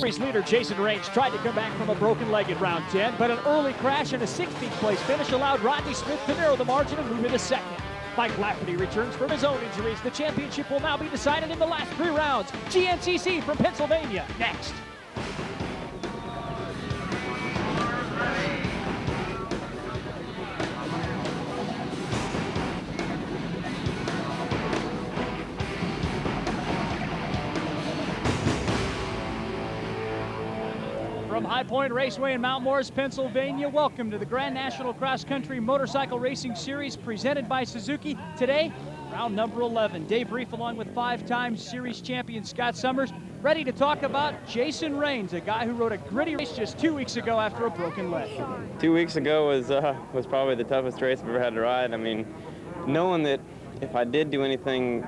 Series leader Jason Raines tried to come back from a broken leg in round 10, but an early crash and a 16th place finish allowed Rodney Smith to narrow the margin and move into second. Mike Lafferty returns from his own injuries. The championship will now be decided in the last 3 rounds. GNCC from Pennsylvania next. From High Point Raceway in Mount Morris, Pennsylvania, welcome to the Grand National Cross Country Motorcycle Racing Series presented by Suzuki. Today, round number 11. Dave Reef along with 5-time series champion Scott Summers, ready to talk about Jason Raines, a guy who rode a gritty race just 2 weeks ago after a broken leg. 2 weeks ago was probably the toughest race I've ever had to ride. I mean, knowing that if I did do anything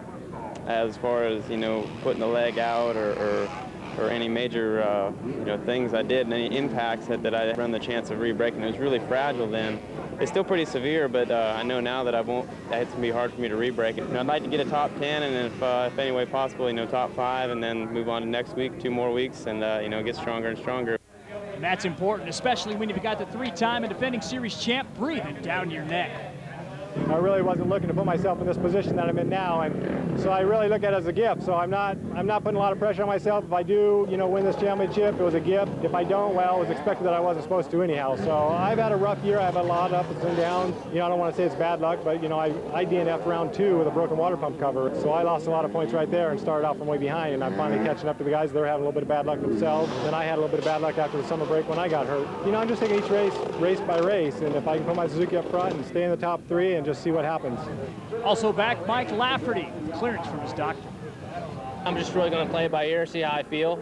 as far as, you know, putting the leg out or any major things I did and any impacts that I run the chance of re-breaking. It was really fragile then. It's still pretty severe, but I know now that it's going to be hard for me to re-break it. You know, I'd like to get a top 10 and if any way possible, you know, top 5 and then move on to next week, 2 more weeks and, get stronger and stronger. And that's important, especially when you've got the 3-time and defending series champ breathing down your neck. I really wasn't looking to put myself in this position that I'm in now, and so I really look at it as a gift. So I'm not putting a lot of pressure on myself. If I do, win this championship, it was a gift. If I don't, well, it was expected that I wasn't supposed to anyhow. So I've had a rough year. I've had a lot of ups and downs. I don't want to say it's bad luck, but I DNF'd round 2 with a broken water pump cover. So I lost a lot of points right there and started out from way behind. And I'm finally catching up to the guys. They're having a little bit of bad luck themselves. And I had a little bit of bad luck after the summer break when I got hurt. I'm just taking each race by race, and if I can put my Suzuki up front and stay in the top 3 and just see what happens. Also back, Mike Lafferty, clearance from his doctor. I'm just really going to play it by ear, see how I feel,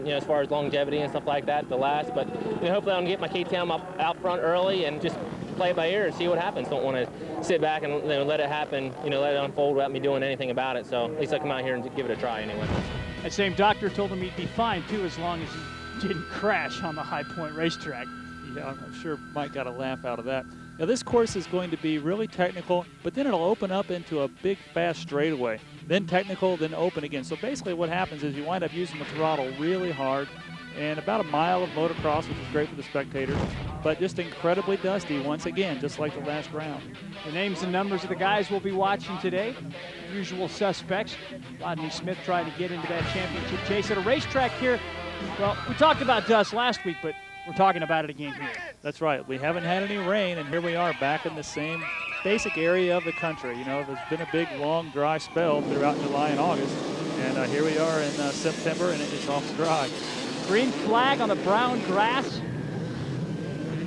as far as longevity and stuff like that, the last. But hopefully I can get my K-Town out front early and just play it by ear and see what happens. Don't want to sit back and let it happen, let it unfold without me doing anything about it. So at least I come out here and give it a try anyway. That same doctor told him he'd be fine too as long as he didn't crash on the High Point racetrack. Yeah, I'm sure Mike got a laugh out of that. Now this course is going to be really technical, but then it'll open up into a big, fast straightaway. Then technical, then open again. So basically what happens is you wind up using the throttle really hard, and about a mile of motocross, which is great for the spectators, but just incredibly dusty once again, just like the last round. The names and numbers of the guys we'll be watching today, usual suspects. Rodney Smith trying to get into that championship chase at a racetrack here. Well, we talked about dust last week, but we're talking about it again here. That's right. We haven't had any rain, and here we are back in the same basic area of the country. There's been a big, long, dry spell throughout July and August, and here we are in September, and it's off to dry. Green flag on the brown grass,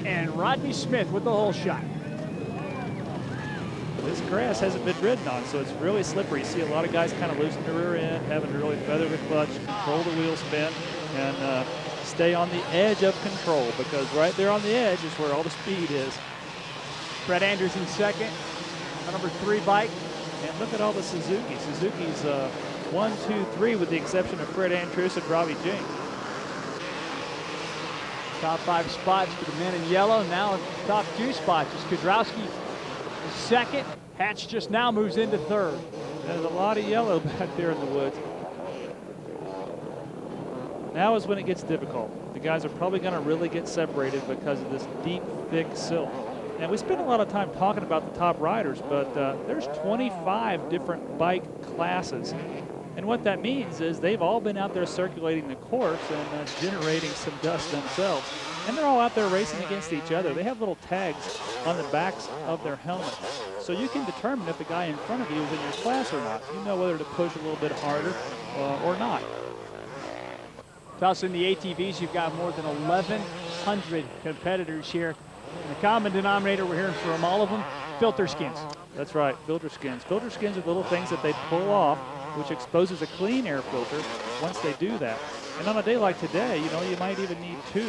and Rodney Smith with the hole shot. This grass hasn't been ridden on, so it's really slippery. You see a lot of guys kind of losing the rear end, having to really feather the clutch, control the wheel spin, and stay on the edge of control, because right there on the edge is where all the speed is. Fred Andrews in second, number 3 bike. And look at all the Suzuki. Suzuki's 1, 2, 3 with the exception of Fred Andrews and Robbie Jenks. Top 5 spots for the men in yellow. Now top 2 spots is KIEDROWSKI is second. Hatch just now moves into 3rd. There's a lot of yellow back there in the woods. Now is when it gets difficult. The guys are probably going to really get separated because of this deep, thick silt. And we spend a lot of time talking about the top riders, but there's 25 different bike classes. And what that means is they've all been out there circulating the course and generating some dust themselves. And they're all out there racing against each other. They have little tags on the backs of their helmets. So you can determine if the guy in front of you is in your class or not. You know whether to push a little bit harder or not. Plus, in the ATVs, you've got more than 1,100 competitors here. And the common denominator we're hearing from all of them, filter skins. That's right, filter skins. Filter skins are little things that they pull off, which exposes a clean air filter once they do that. And on a day like today, you might even need 2.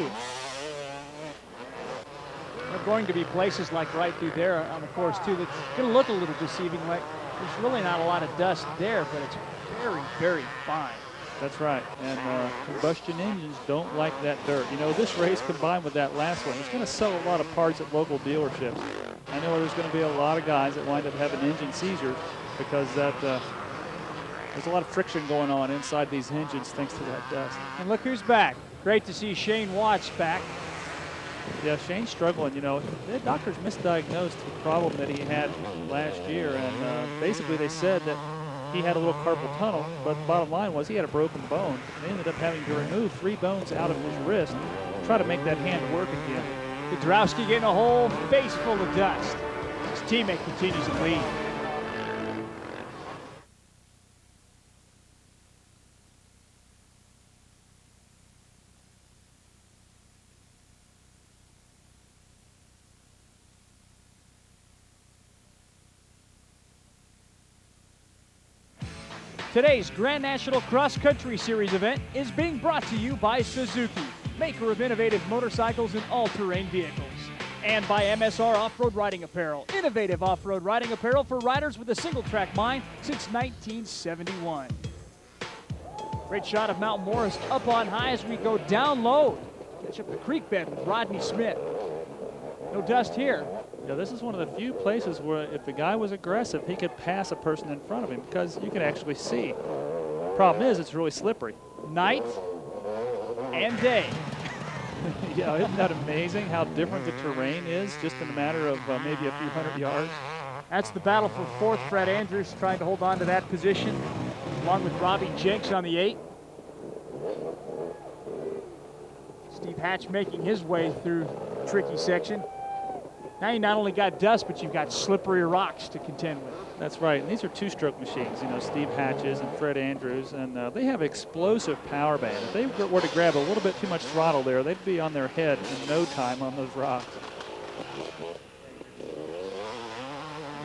There are going to be places like right through there on the course, too, that's going to look a little deceiving. Like there's really not a lot of dust there, but it's very, very fine. That's right, and combustion engines don't like that dirt. This race combined with that last one, it's going to sell a lot of parts at local dealerships. I know there's going to be a lot of guys that wind up having engine seizures because there's a lot of friction going on inside these engines thanks to that dust. And look who's back. Great to see Shane Watts back. Yeah, Shane's struggling. You know, the doctors misdiagnosed the problem that he had last year, and basically they said that he had a little carpal tunnel, but the bottom line was he had a broken bone. And they ended up having to remove 3 bones out of his wrist to try to make that hand work again. KIEDROWSKI getting a whole face full of dust. His teammate continues to lead. Today's Grand National Cross Country Series event is being brought to you by Suzuki, maker of innovative motorcycles and all-terrain vehicles. And by MSR Off-Road Riding Apparel, innovative off-road riding apparel for riders with a single-track mind since 1971. Great shot of Mount Morris up on high as we go down low. Catch up the creek bed with Rodney Smith. No dust here. Yeah, this is one of the few places where if the guy was aggressive, he could pass a person in front of him because you can actually see. Problem is, it's really slippery. Night and day. Yeah, isn't that amazing how different the terrain is just in a matter of maybe a few hundred yards? That's the battle for fourth. Fred Andrews trying to hold on to that position, along with Robbie JENKS on the 8. Steve Hatch making his way through the tricky section. Now you not only got dust, but you've got slippery rocks to contend with. That's right, and these are 2-stroke machines, you know, Steve Hatches and Fred Andrews, and they have explosive power band. If they were to grab a little bit too much throttle there, they'd be on their head in no time on those rocks.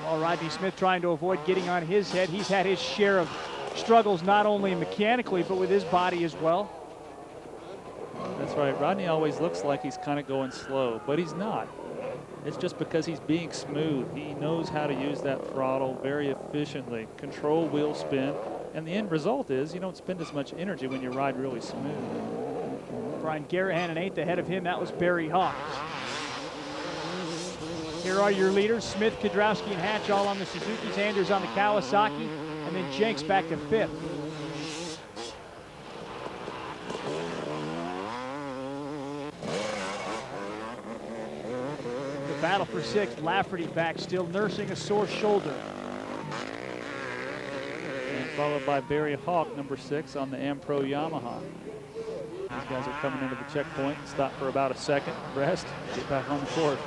While Rodney Smith trying to avoid getting on his head, he's had his share of struggles not only mechanically, but with his body as well. That's right, Rodney always looks like he's kind of going slow, but he's not. It's just because he's being smooth. He knows how to use that throttle very efficiently, control wheel spin, and the end result is you don't spend as much energy when you ride really smooth. Brian Garahan an 8th ahead of him. That was Barry Hawkins. Here are your leaders, Smith, KIEDROWSKI, and Hatch all on the Suzuki's, Anders on the Kawasaki, and then JENKS back to 5th. Battle for 6th, Lafferty back, still nursing a sore shoulder. And followed by Barry Hawk, number 6 on the Ampro Yamaha. These guys are coming into the checkpoint, stop for about a second, rest, get back on the course.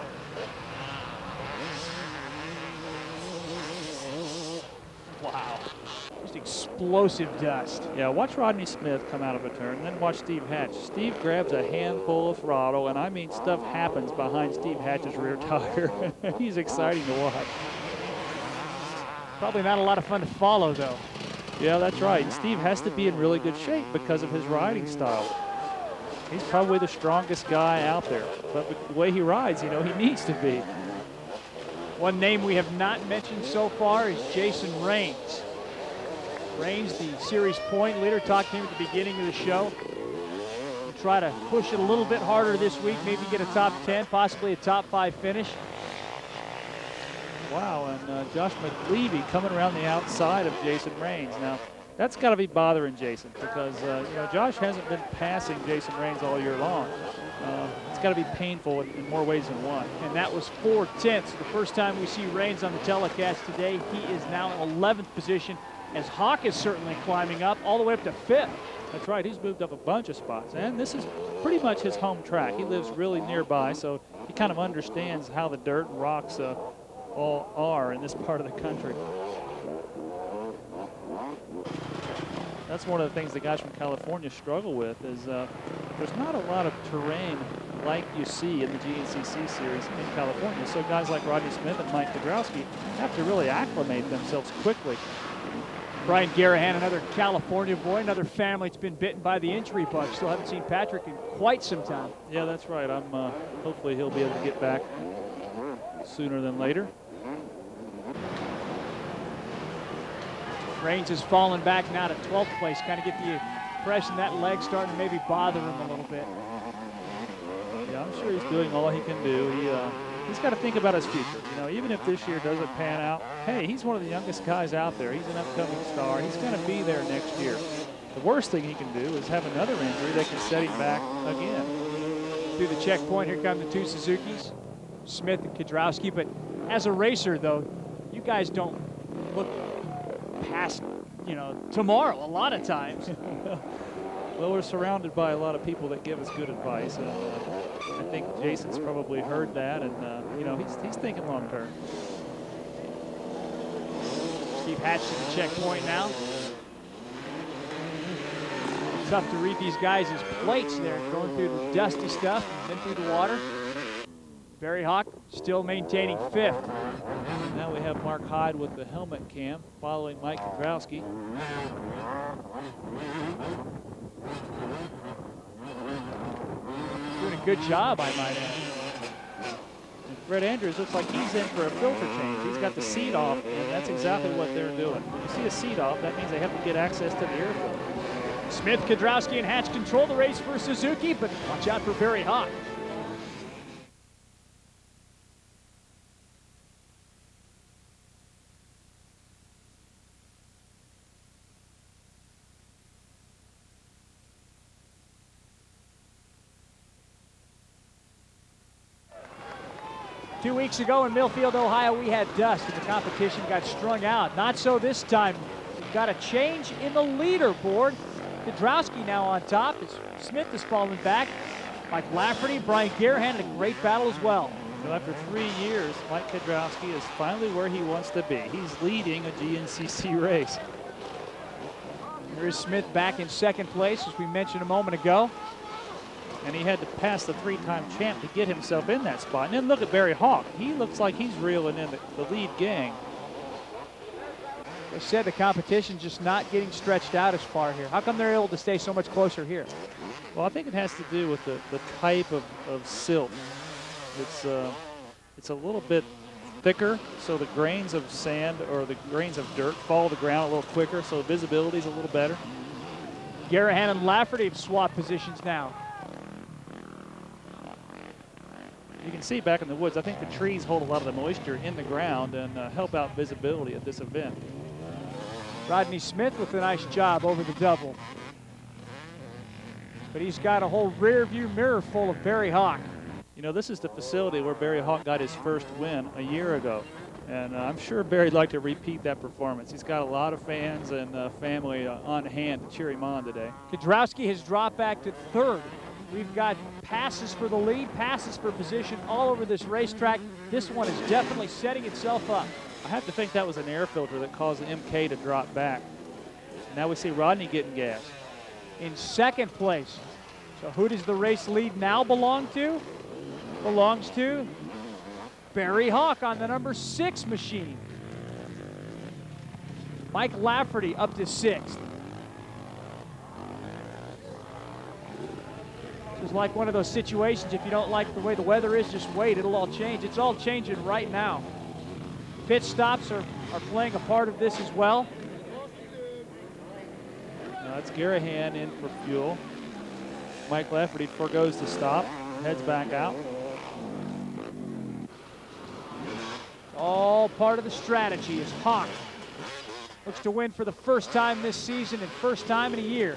Wow, just explosive dust. Yeah, watch Rodney Smith come out of a turn, then watch Steve Hatch. Steve grabs a handful of throttle, and I mean stuff happens behind Steve Hatch's rear tire. He's exciting to watch. Probably not a lot of fun to follow, though. Yeah, that's right. Steve has to be in really good shape because of his riding style. He's probably the strongest guy out there, but with the way he rides, you know, he needs to be. One name we have not mentioned so far is Jason Raines. Raines, the series point leader, talked to him at the beginning of the show. We'll try to push it a little bit harder this week, maybe get a top 10, possibly a top 5 finish. Wow, and Josh McLeavy coming around the outside of Jason Raines. Now, that's got to be bothering Jason because, you know, Josh hasn't been passing Jason Raines all year long. It's got to be painful in more ways than one. And that was 4/10. The first time we see Raines on the telecast today. He is now in 11th position as Hawk is certainly climbing up all the way up to 5th. That's right, he's moved up a bunch of spots, and this is pretty much his home track. He lives really nearby, so he kind of understands how the dirt and rocks all are in this part of the country. That's one of the things the guys from California struggle with is there's not a lot of terrain like you see in the GNCC series in California. So guys like Rodney Smith and Mike KIEDROWSKI have to really acclimate themselves quickly. Brian Garahan, another California boy, another family that's been bitten by the injury bug. Still haven't seen Patrick in quite some time. Yeah, that's right. Hopefully he'll be able to get back sooner than later. Raines has fallen back now to 12th place. Kind of get the impression that leg starting to maybe bother him a little bit. Yeah, I'm sure he's doing all he can do. He's got to think about his future. You know, even if this year doesn't pan out, hey, he's one of the youngest guys out there. He's an upcoming star. He's going to be there next year. The worst thing he can do is have another injury that can set him back again. Through the checkpoint, here come the two Suzukis, Smith and Kiedrowski. But as a racer, though, you guys don't look past, you know, tomorrow a lot of times. Well, we're surrounded by a lot of people that give us good advice. And, I think Jason's probably heard that, and you know, he's thinking long term. Steve Hatch to the checkpoint now. Tough to read these guys' plates there, going through the dusty stuff and then through the water. Barry Hawk still maintaining 5th. Now we have Mark Hyde with the helmet cam following Mike Kiedrowski. Doing a good job, I might add. And Fred Andrews looks like he's in for a filter change. He's got the seat off, and that's exactly what they're doing. When you see a seat off, that means they have to get access to the air filter. Smith, Kiedrowski, and Hatch control the race for Suzuki, but watch out for Barry Hawk. Two weeks ago in Millfield, Ohio, we had dust and the competition got strung out. Not so this time. We've got a change in the leaderboard. Kiedrowski now on top as Smith has fallen back. Mike Lafferty, Brian Garahan, a great battle as well. So after 3 years, Mike Kiedrowski is finally where he wants to be. He's leading a GNCC race. Here's Smith back in 2nd place, as we mentioned a moment ago. And he had to pass the 3-time champ to get himself in that spot. And then look at Barry Hawk. He looks like he's reeling in the lead gang. They said the competition just not getting stretched out as far here. How come they're able to stay so much closer here? Well, I think it has to do with the type of silt. It's a little bit thicker, so the grains of sand or the grains of dirt fall to the ground a little quicker, so visibility is a little better. Garahan and Lafferty have swapped positions now. You can see back in the woods, I think the trees hold a lot of the moisture in the ground and help out visibility at this event. Rodney Smith with a nice job over the double. But he's got a whole rear view mirror full of Barry Hawk. You know, this is the facility where Barry Hawk got his first win a year ago. And I'm sure Barry'd like to repeat that performance. He's got a lot of fans and family on hand to cheer him on today. Kiedrowski has dropped back to 3rd. We've got passes for the lead, passes for position all over this racetrack. This one is definitely setting itself up. I have to think that was an air filter that caused the MK to drop back. Now we see Rodney getting gas. In 2nd place. So who does the race lead now belong to? Belongs to Barry Hawk on the number 6 machine. Mike Lafferty up to 6th. It's like one of those situations, if you don't like the way the weather is, just wait, it'll all change. It's all changing right now. Pit stops are playing a part of this as well. That's Garahan in for fuel. Mike Lafferty forgoes the stop, heads back out. All part of the strategy as Hawk looks to win for the first time this season and first time in a year.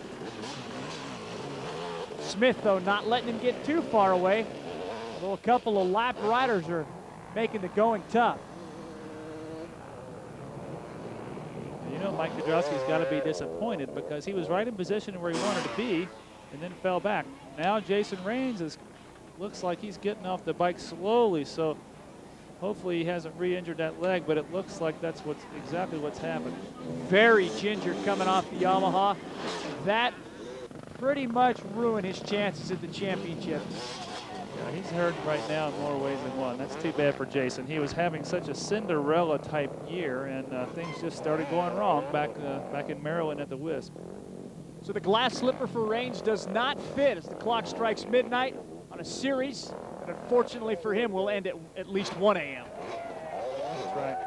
Smith, though, not letting him get too far away, although a couple of lap riders are making the going tough. You know, Mike Kiedrowski's got to be disappointed because he was right in position where he wanted to be and then fell back. Now Jason Raines looks like he's getting off the bike slowly, so hopefully he hasn't re-injured that leg, but it looks like that's exactly what's happened. Very gingered coming off the Yamaha. That pretty much ruined his chances at the championship. Yeah, he's hurting right now in more ways than one. That's too bad for Jason. He was having such a Cinderella type year, and things just started going wrong back in Maryland at the Wisp. So the glass slipper for Raines does not fit as the clock strikes midnight on a series that unfortunately for him will end at least 1 a.m. That's right.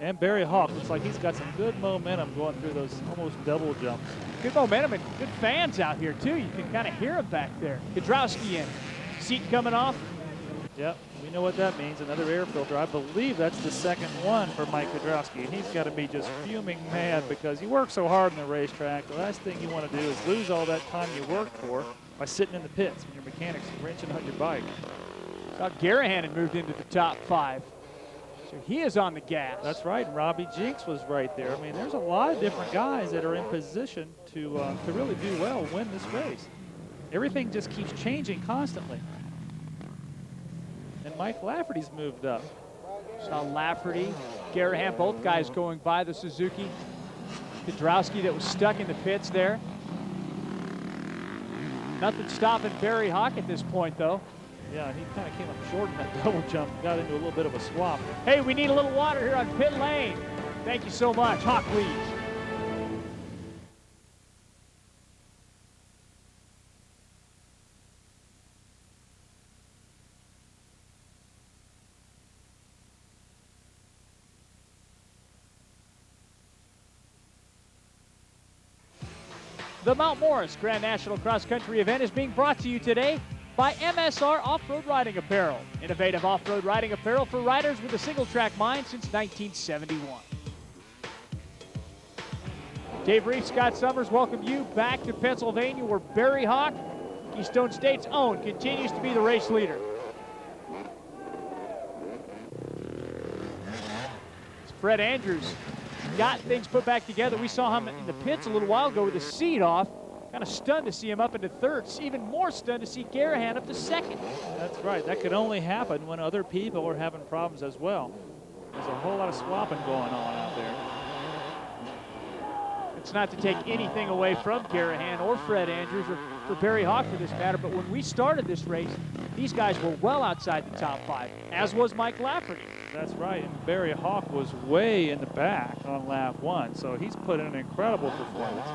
And Barry Hawk looks like he's got some good momentum going through those almost double jumps. Good momentum and good fans out here too. You can kind of hear them back there. Kiedrowski in. Seat coming off. Yep. We know what that means, another air filter. I believe that's the second one for Mike Kiedrowski, and he's got to be just fuming mad because you work so hard on the racetrack. The last thing you want to do is lose all that time you worked for by sitting in the pits when your mechanics are wrenching on your bike. Thought Garahan had moved into the top 5. So he is on the gas. That's right, and Robbie JENKS was right there. I mean, there's a lot of different guys that are in position to really do well, win this race. Everything just keeps changing constantly. And Mike Lafferty's moved up. Saw Lafferty, Garahan, both guys going by the Suzuki. Kiedrowski that was stuck in the pits there. Nothing stopping Barry Hawk at this point, though. Yeah, he kind of came up short in that double jump, got into a little bit of a swap. Hey, we need a little water here on pit lane. Thank you so much. Hawk leads. The Mount Morris Grand National Cross Country event is being brought to you today by MSR Off-Road Riding Apparel. Innovative off-road riding apparel for riders with a single-track mind since 1971. Dave Reef, Scott Summers welcome you back to Pennsylvania, where Barry Hawk, Keystone State's own, continues to be the race leader. Fred Andrews got things put back together. We saw him in the pits a little while ago with the seat off. Kind of stunned to see him up into third. Even more stunned to see Garahan up to second. That's right. That could only happen when other people are having problems as well. There's a whole lot of swapping going on out there. It's not to take anything away from Garahan or Fred Andrews or for Barry Hawk for this matter, but when we started this race, these guys were well outside the top 5, as was Mike Lafferty. That's right, and Barry Hawk was way in the back on lap 1, so he's put in an incredible performance.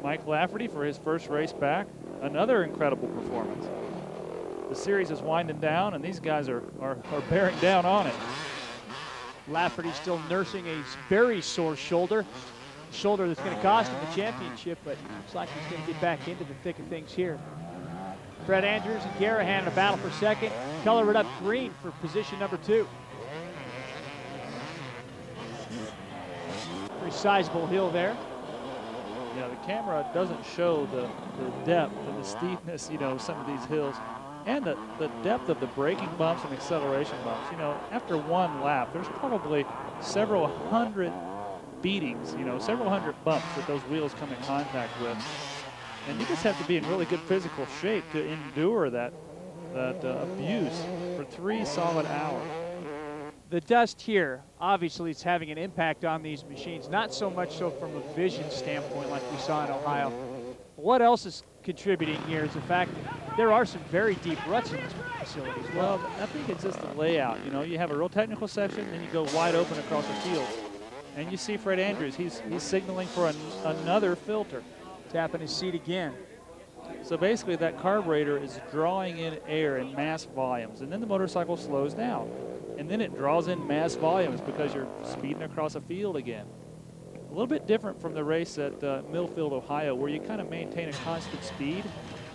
Mike Lafferty for his first race back, another incredible performance. The series is winding down, and these guys are bearing down on it. Lafferty still nursing a very sore shoulder that's going to cost him the championship, but looks like he's going to get back into the thick of things here. Fred Andrews and Garahan in a battle for second. Color it up green for position number 2. Pretty sizable hill there. Yeah, the camera doesn't show the depth and the steepness, you know, of some of these hills, and the depth of the braking bumps and acceleration bumps. You know, after one lap, there's probably several hundred beatings, you know, several hundred bumps that those wheels come in contact with. And you just have to be in really good physical shape to endure that abuse for 3 solid hours. The dust here, obviously, is having an impact on these machines, not so much so from a vision standpoint like we saw in Ohio. What else is contributing here is the fact that there are some very deep ruts in this facility as well. Well, I think it's just the layout. You know, you have a real technical section, then you go wide open across the field. And you see Fred Andrews, he's signaling for another filter. Tapping his seat again. So basically that carburetor is drawing in air in mass volumes, and then the motorcycle slows down. And then it draws in mass volumes because you're speeding across a field again. A little bit different from the race at Millfield, Ohio, where you kind of maintain a constant speed.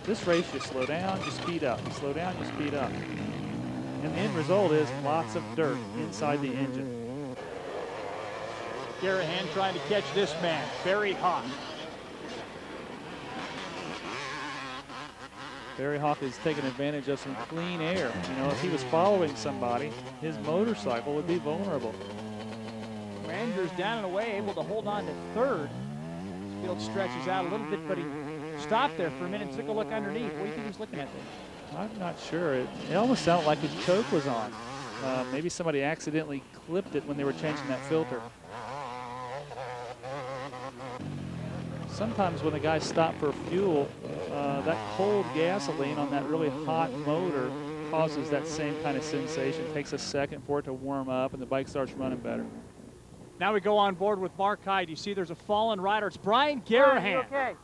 This race, you slow down, you speed up. You slow down, you speed up. And the end result is lots of dirt inside the engine. Garahan trying to catch this man, Barry Hawk. Barry Hawk is taking advantage of some clean air. You know, if he was following somebody, his motorcycle would be vulnerable. Andrews down and away, able to hold on to third. This field stretches out a little bit, but he stopped there for a minute and took a look underneath. What do you think he was looking at there? I'm not sure. It almost sounded like his choke was on. Maybe somebody accidentally clipped it when they were changing that filter. Sometimes when the guys stop for fuel, that cold gasoline on that really hot motor causes that same kind of sensation. It takes a second for it to warm up and the bike starts running better. Now we go on board with Mark Hyde. You see there's a fallen rider. It's Brian Garahan. Okay.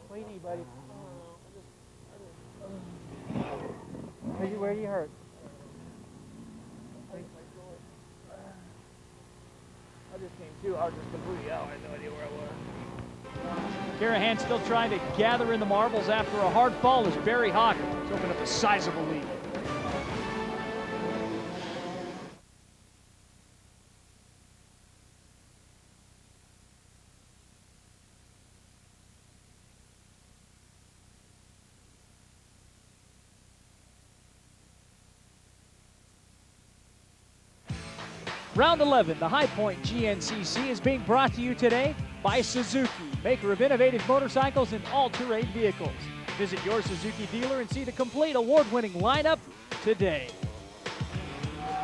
What do you need, buddy? Where are you hurt? I just came too. I was just completely out. I had no idea where I was. Garahan still trying to gather in the marbles after a hard fall as Barry Hawkins opened up a sizable lead. Round 11, the High Point GNCC is being brought to you today by Suzuki, maker of innovative motorcycles and all-terrain vehicles. Visit your Suzuki dealer and see the complete award-winning lineup today.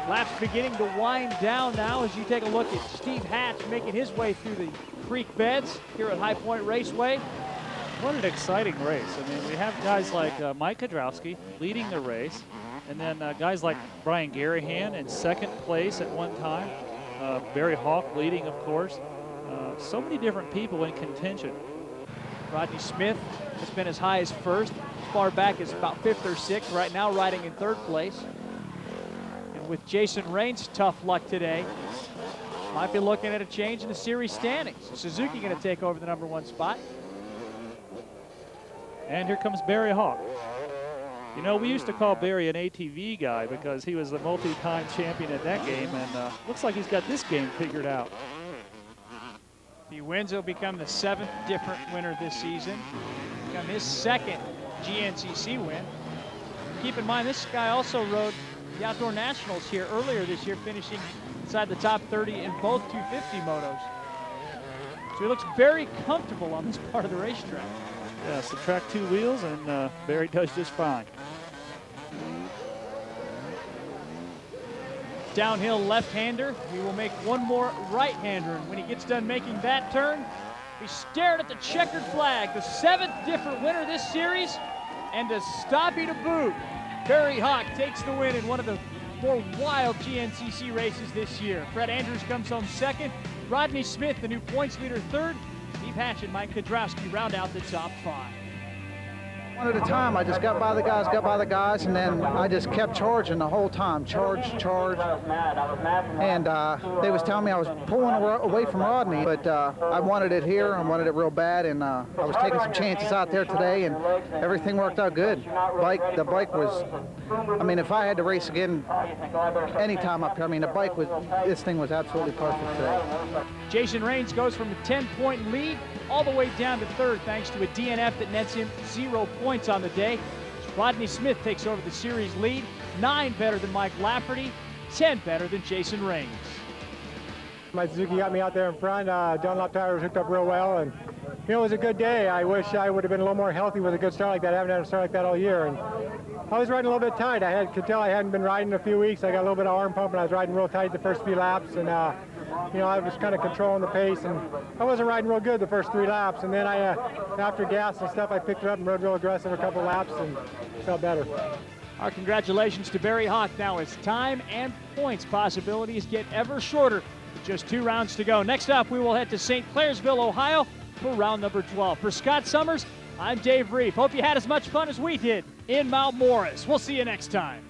Laps beginning to wind down now as you take a look at Steve Hatch making his way through the creek beds here at High Point Raceway. What an exciting race. I mean, we have guys like Mike Kiedrowski leading the race, and then guys like Brian Garahan in second place at one time. Barry Hawk leading, of course. So many different people in contention. Rodney Smith has been as high as first, as far back as about fifth or sixth, right now riding in third place. And with Jason Raines' tough luck today, might be looking at a change in the series standings. Suzuki going to take over the #1 spot. And here comes Barry Hawk. You know, we used to call Barry an ATV guy because he was the multi-time champion at that game, and looks like he's got this game figured out. If he wins, he'll become the 7th different winner this season. Become his 2nd GNCC win. Keep in mind, this guy also rode the Outdoor Nationals here earlier this year, finishing inside the top 30 in both 250 motos. So he looks very comfortable on this part of the racetrack. Yeah, subtract 2 wheels, and Barry does just fine. Downhill left-hander. He will make one more right-hander, and when he gets done making that turn, he stared at the checkered flag, the 7th different winner this series, and to stoppie to boot, Barry Hawk takes the win in one of the more wild GNCC races this year. Fred Andrews comes home 2nd. Rodney Smith, the new points leader, 3rd. Steve Hatch and Mike Kiedrowski round out the top 5. One at a time, I just got by the guys, and then I just kept charging the whole time. Charge. And they was telling me I was pulling away from Rodney, but I wanted it here. I wanted it real bad, and I was taking some chances out there today, and everything worked out good. The bike was, I mean, if I had to race again anytime up here, I mean, this thing was absolutely perfect today. Jason Raines goes from a 10-point lead all the way down to 3rd thanks to a DNF that nets him 0 points on the day. Rodney Smith takes over the series lead, 9 better than Mike Lafferty, 10 better than Jason Raines. My Suzuki got me out there in front. Dunlop tire was hooked up real well, and you know, it was a good day. I wish I would have been a little more healthy with a good start like that. I haven't had a start like that all year, and I was riding a little bit tight. Could tell I hadn't been riding in a few weeks. I got a little bit of arm pump, and I was riding real tight the first few laps, and you know, I was kind of controlling the pace, and I wasn't riding real good the first 3 laps. And then after gas and stuff, I picked it up and rode real aggressive a couple laps and felt better. Our congratulations to Barry Hawk now as time and points possibilities get ever shorter with just 2 rounds to go. Next up, we will head to St. Clairsville, Ohio for round number 12. For Scott Summers, I'm Dave Reef. Hope you had as much fun as we did in Mount Morris. We'll see you next time.